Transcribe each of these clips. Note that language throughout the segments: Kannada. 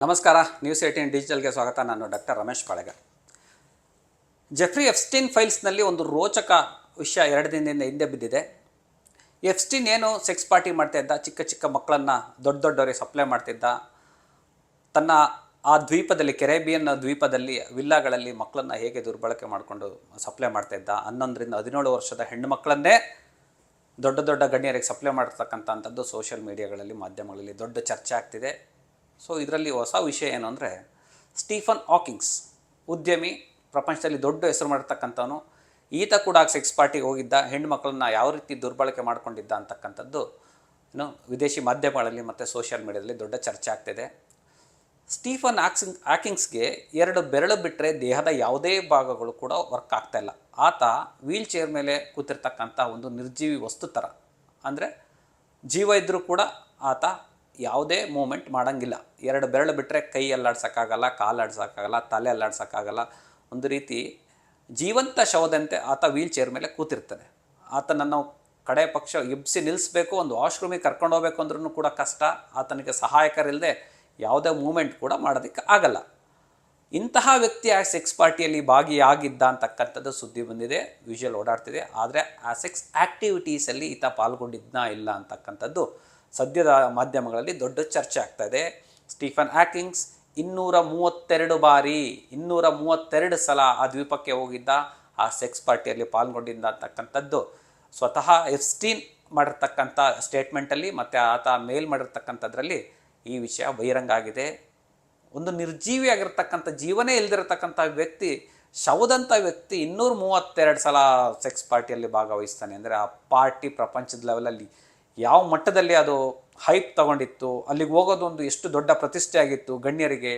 ನಮಸ್ಕಾರ, ನ್ಯೂಸ್ 18 ಡಿಜಿಟಲ್ಗೆ ಸ್ವಾಗತ. ನಾನು ಡಾಕ್ಟರ್ ರಮೇಶ್ ಪಾಳೆಗ. ಜೆಫ್ರಿ ಎಪ್ಸ್ಟೀನ್ ಫೈಲ್ಸ್ನಲ್ಲಿ ಒಂದು ರೋಚಕ ವಿಷಯ 2 ದಿನದಿಂದ ಹಿಂದೆ ಬಿದ್ದಿದೆ. ಎಪ್ಸ್ಟೀನ್ ಏನು ಸೆಕ್ಸ್ ಪಾರ್ಟಿ ಮಾಡ್ತಾಯಿದ್ದ, ಚಿಕ್ಕ ಚಿಕ್ಕ ಮಕ್ಕಳನ್ನು ದೊಡ್ಡವರಿಗೆ ಸಪ್ಲೈ ಮಾಡ್ತಿದ್ದ. ತನ್ನ ಆ ದ್ವೀಪದಲ್ಲಿ, ಕೆರೆಬಿಯನ್ ದ್ವೀಪದಲ್ಲಿ ವಿಲ್ಲಾಗಳಲ್ಲಿ ಮಕ್ಕಳನ್ನು ಹೇಗೆ ದುರ್ಬಳಕೆ ಮಾಡಿಕೊಂಡು ಸಪ್ಲೈ ಮಾಡ್ತಾಯಿದ್ದ. 11ರಿಂದ 17 ವರ್ಷದ ಹೆಣ್ಣು ಮಕ್ಕಳನ್ನೇ ದೊಡ್ಡ ಗಣ್ಯರಿಗೆ ಸಪ್ಲೈ ಮಾಡ್ತಕ್ಕಂಥದ್ದು ಸೋಷಿಯಲ್ ಮೀಡಿಯಾಗಳಲ್ಲಿ, ಮಾಧ್ಯಮಗಳಲ್ಲಿ ದೊಡ್ಡ ಚರ್ಚೆ ಆಗ್ತಿದೆ. ಸೊ ಇದರಲ್ಲಿ ಹೊಸ ವಿಷಯ ಏನು ಅಂದರೆ, ಸ್ಟೀಫನ್ ಹಾಕಿಂಗ್ಸ್ ಉದ್ಯಮಿ, ಪ್ರಪಂಚದಲ್ಲಿ ದೊಡ್ಡ ಹೆಸರು ಮಾಡಿರ್ತಕ್ಕಂಥವನು, ಈತ ಕೂಡ ಸೆಕ್ಸ್ ಪಾರ್ಟಿಗೆ ಹೋಗಿದ್ದ, ಹೆಣ್ಣು ಮಕ್ಕಳನ್ನ ಯಾವ ರೀತಿ ದುರ್ಬಳಕೆ ಮಾಡ್ಕೊಂಡಿದ್ದ ಅಂತಕ್ಕಂಥದ್ದು ವಿದೇಶಿ ಮಾಧ್ಯಮಗಳಲ್ಲಿ ಮತ್ತು ಸೋಷಿಯಲ್ ಮೀಡಿಯಾದಲ್ಲಿ ದೊಡ್ಡ ಚರ್ಚೆ ಆಗ್ತಿದೆ. ಸ್ಟೀಫನ್ ಹಾಕಿಂಗ್ಸ್ಗೆ 2 ಬೆರಳು ಬಿಟ್ಟರೆ ದೇಹದ ಯಾವುದೇ ಭಾಗಗಳು ಕೂಡ ವರ್ಕ್ ಆಗ್ತಾಯಿಲ್ಲ. ಆತ ವೀಲ್ ಚೇರ್ ಮೇಲೆ ಕೂತಿರ್ತಕ್ಕಂಥ ಒಂದು ನಿರ್ಜೀವಿ ವಸ್ತು ಥರ, ಅಂದರೆ ಜೀವ ಇದ್ದರೂ ಕೂಡ ಆತ ಯಾವುದೇ ಮೂಮೆಂಟ್ ಮಾಡೋಂಗಿಲ್ಲ. 2 ಬೆರಳು ಬಿಟ್ಟರೆ ಕೈ ಅಲ್ಲಾಡ್ಸೋಕ್ಕಾಗಲ್ಲ, ಕಾಲು ಆಡ್ಸೋಕ್ಕಾಗಲ್ಲ, ತಲೆ ಅಲ್ಲಾಡ್ಸೋಕ್ಕಾಗಲ್ಲ. ಒಂದು ರೀತಿ ಜೀವಂತ ಶವದಂತೆ ಆತ ವೀಲ್ ಚೇರ್ ಮೇಲೆ ಕೂತಿರ್ತಾನೆ. ಆತನನ್ನು ಕಡೆ ಪಕ್ಷ ಎಬ್ಬಿಸಿ ನಿಲ್ಲಿಸಬೇಕು, ಒಂದು ವಾಶ್ರೂಮಿಗೆ ಕರ್ಕೊಂಡು ಹೋಗ್ಬೇಕು ಅಂದ್ರೂ ಕೂಡ ಕಷ್ಟ. ಆತನಿಗೆ ಸಹಾಯಕರಿಲ್ಲದೆ ಯಾವುದೇ ಮೂಮೆಂಟ್ ಕೂಡ ಮಾಡೋದಕ್ಕೆ ಆಗಲ್ಲ. ಇಂತಹ ವ್ಯಕ್ತಿ ಆ ಸೆಕ್ಸ್ ಪಾರ್ಟಿಯಲ್ಲಿ ಭಾಗಿಯಾಗಿದ್ದ ಅಂತಕ್ಕಂಥದ್ದು ಸುದ್ದಿ ಬಂದಿದೆ, ವಿಷುವಲ್ ಓಡಾಡ್ತಿದೆ. ಆದರೆ ಆ ಸೆಕ್ಸ್ ಆ್ಯಕ್ಟಿವಿಟೀಸಲ್ಲಿ ಈತ ಪಾಲ್ಗೊಂಡಿದ್ದನಾ ಇಲ್ಲ ಅಂತಕ್ಕಂಥದ್ದು ಸದ್ಯದ ಮಾಧ್ಯಮಗಳಲ್ಲಿ ದೊಡ್ಡ ಚರ್ಚೆ ಆಗ್ತಾಯಿದೆ. ಸ್ಟೀಫನ್ ಹಾಕಿಂಗ್ಸ್ 232 ಸಲ ಆ ದ್ವೀಪಕ್ಕೆ ಹೋಗಿದ್ದ, ಆ ಸೆಕ್ಸ್ ಪಾರ್ಟಿಯಲ್ಲಿ ಪಾಲ್ಗೊಂಡಿದ್ದ ಅಂತಕ್ಕಂಥದ್ದು ಸ್ವತಃ ಎಪ್ಸ್ಟೀನ್ ಮಾಡಿರ್ತಕ್ಕಂಥ ಸ್ಟೇಟ್ಮೆಂಟಲ್ಲಿ ಮತ್ತು ಆತ ಮೇಲ್ ಮಾಡಿರ್ತಕ್ಕಂಥದ್ರಲ್ಲಿ ಈ ವಿಷಯ ಬಹಿರಂಗ ಆಗಿದೆ. ಒಂದು ನಿರ್ಜೀವಿಯಾಗಿರ್ತಕ್ಕಂಥ, ಜೀವನೇ ಇಲ್ದಿರತಕ್ಕಂಥ ವ್ಯಕ್ತಿ, ಶವದಂಥ ವ್ಯಕ್ತಿ 232 ಸಲ ಸೆಕ್ಸ್ ಪಾರ್ಟಿಯಲ್ಲಿ ಭಾಗವಹಿಸ್ತಾನೆ ಅಂದರೆ ಆ ಪಾರ್ಟಿ ಪ್ರಪಂಚದ ಲೆವೆಲಲ್ಲಿ ಯಾವ ಮಟ್ಟದಲ್ಲಿ ಅದು ಹೈಪ್ ತಗೊಂಡಿತ್ತು, ಅಲ್ಲಿಗೆ ಹೋಗೋದು ಒಂದು ಎಷ್ಟು ದೊಡ್ಡ ಪ್ರತಿಷ್ಠೆ ಆಗಿತ್ತು ಗಣ್ಯರಿಗೆ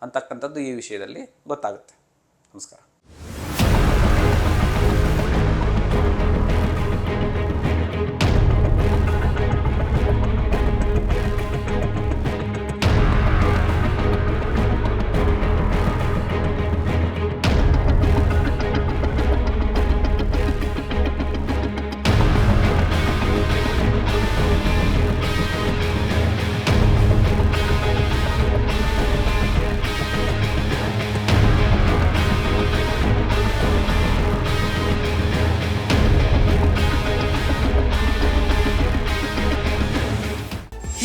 ಅಂತಕ್ಕಂಥದ್ದು ಈ ವಿಷಯದಲ್ಲಿ ಗೊತ್ತಾಗುತ್ತೆ. ನಮಸ್ಕಾರ.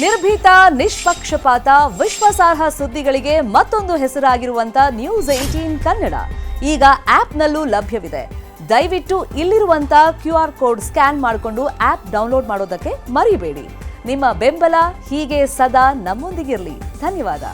ನಿರ್ಭೀತ, ನಿಷ್ಪಕ್ಷಪಾತ, ವಿಶ್ವಾಸಾರ್ಹ ಸುದ್ದಿಗಳಿಗೆ ಮತ್ತೊಂದು ಹೆಸರಾಗಿರುವಂತ ನ್ಯೂಸ್ 18 ಕನ್ನಡ ಈಗ ಆಪ್ನಲ್ಲೂ ಲಭ್ಯವಿದೆ. ದಯವಿಟ್ಟು ಇಲ್ಲಿರುವಂತ QR ಕೋಡ್ ಸ್ಕ್ಯಾನ್ ಮಾಡಿಕೊಂಡು ಆಪ್ ಡೌನ್ಲೋಡ್ ಮಾಡೋದಕ್ಕೆ ಮರಿಬೇಡಿ. ನಿಮ್ಮ ಬೆಂಬಲ ಹೀಗೆ ಸದಾ ನಮ್ಮೊಂದಿಗಿರಲಿ. ಧನ್ಯವಾದ.